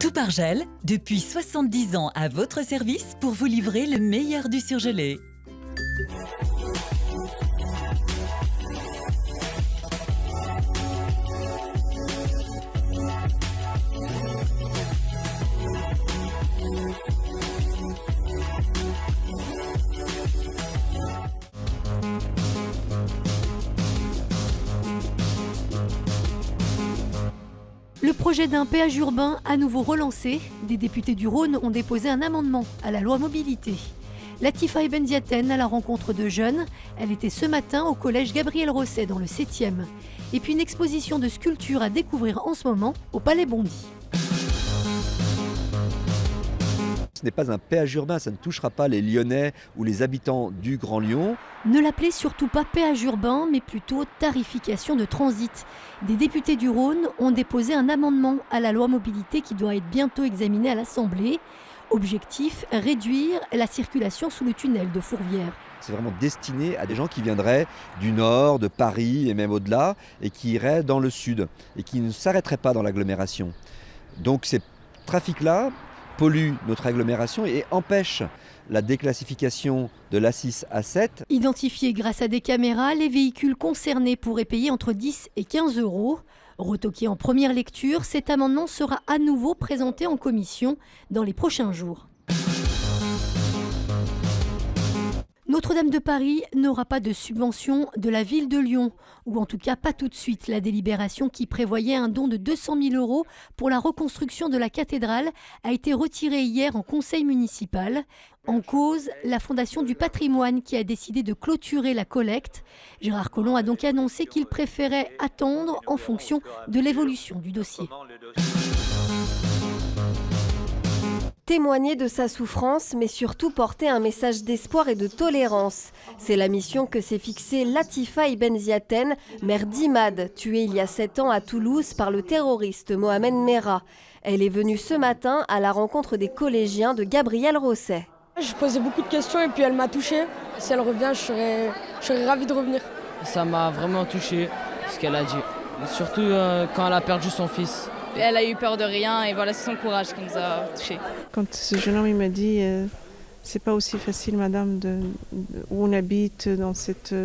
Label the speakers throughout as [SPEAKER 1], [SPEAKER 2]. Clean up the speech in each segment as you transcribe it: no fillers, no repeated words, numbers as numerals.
[SPEAKER 1] Tout par gel, depuis 70 ans à votre service pour vous livrer le meilleur du surgelé.
[SPEAKER 2] Le projet d'un péage urbain à nouveau relancé, des députés du Rhône ont déposé un amendement à la loi mobilité. Latifa Ben Ziaten à la rencontre de jeunes, elle était ce matin au collège Gabriel Rosset dans le 7e. Et puis une exposition de sculptures à découvrir en ce moment au Palais Bondy.
[SPEAKER 3] Ce n'est pas un péage urbain, ça ne touchera pas les Lyonnais ou les habitants du Grand Lyon.
[SPEAKER 2] Ne l'appelez surtout pas péage urbain, mais plutôt tarification de transit. Des députés du Rhône ont déposé un amendement à la loi mobilité qui doit être bientôt examiné à l'Assemblée. Objectif, réduire la circulation sous le tunnel de Fourvière.
[SPEAKER 3] C'est vraiment destiné à des gens qui viendraient du nord, de Paris et même au-delà, et qui iraient dans le sud, et qui ne s'arrêteraient pas dans l'agglomération. Donc ces trafics-là pollue notre agglomération et empêche la déclassification de l'A6 à 7.
[SPEAKER 2] Identifiés grâce à des caméras, les véhicules concernés pourraient payer entre 10 et 15 euros. Retoqué en première lecture, cet amendement sera à nouveau présenté en commission dans les prochains jours. Notre-Dame de Paris n'aura pas de subvention de la ville de Lyon, ou en tout cas pas tout de suite. La délibération qui prévoyait un don de 200 000 euros pour la reconstruction de la cathédrale a été retirée hier en conseil municipal. En cause, la Fondation du patrimoine qui a décidé de clôturer la collecte. Gérard Collomb a donc annoncé qu'il préférait attendre en fonction de l'évolution du dossier.
[SPEAKER 4] Témoigner de sa souffrance, mais surtout porter un message d'espoir et de tolérance. C'est la mission que s'est fixée Latifa Ben Ziaten, mère d'Imad, tuée il y a 7 ans à Toulouse par le terroriste Mohamed Merah. Elle est venue ce matin à la rencontre des collégiens de Gabriel Rosset.
[SPEAKER 5] Je posais beaucoup de questions et puis elle m'a touchée. Si elle revient, je serais ravie de revenir.
[SPEAKER 6] Ça m'a vraiment touché, ce qu'elle a dit. Surtout quand elle a perdu son fils.
[SPEAKER 7] Elle a eu peur de rien et voilà, c'est son courage qui nous a touchés.
[SPEAKER 8] Quand ce jeune homme il m'a dit c'est pas aussi facile madame où on habite dans cette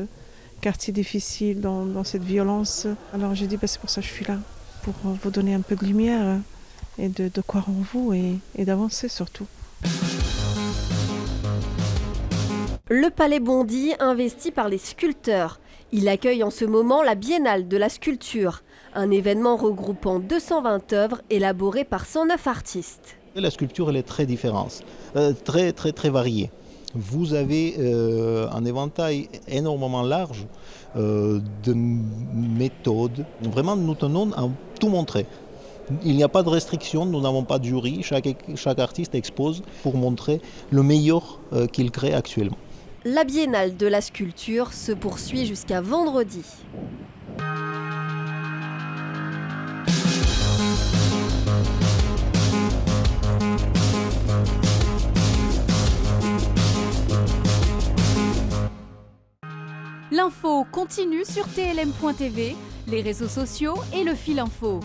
[SPEAKER 8] quartier difficile, dans cette violence. Alors j'ai dit c'est pour ça que je suis là, pour vous donner un peu de lumière et de croire en vous et d'avancer surtout.
[SPEAKER 4] Le Palais Bondy, investi par les sculpteurs. Il accueille en ce moment la Biennale de la sculpture, un événement regroupant 220 œuvres élaborées par 109 artistes.
[SPEAKER 9] La sculpture elle est très différente, très variée. Vous avez un éventail énormément large de méthodes. Vraiment, nous tenons à tout montrer. Il n'y a pas de restriction, nous n'avons pas de jury. Chaque artiste expose pour montrer le meilleur qu'il crée actuellement.
[SPEAKER 4] La Biennale de la sculpture se poursuit jusqu'à vendredi.
[SPEAKER 10] L'info continue sur tlm.tv, les réseaux sociaux et le fil info.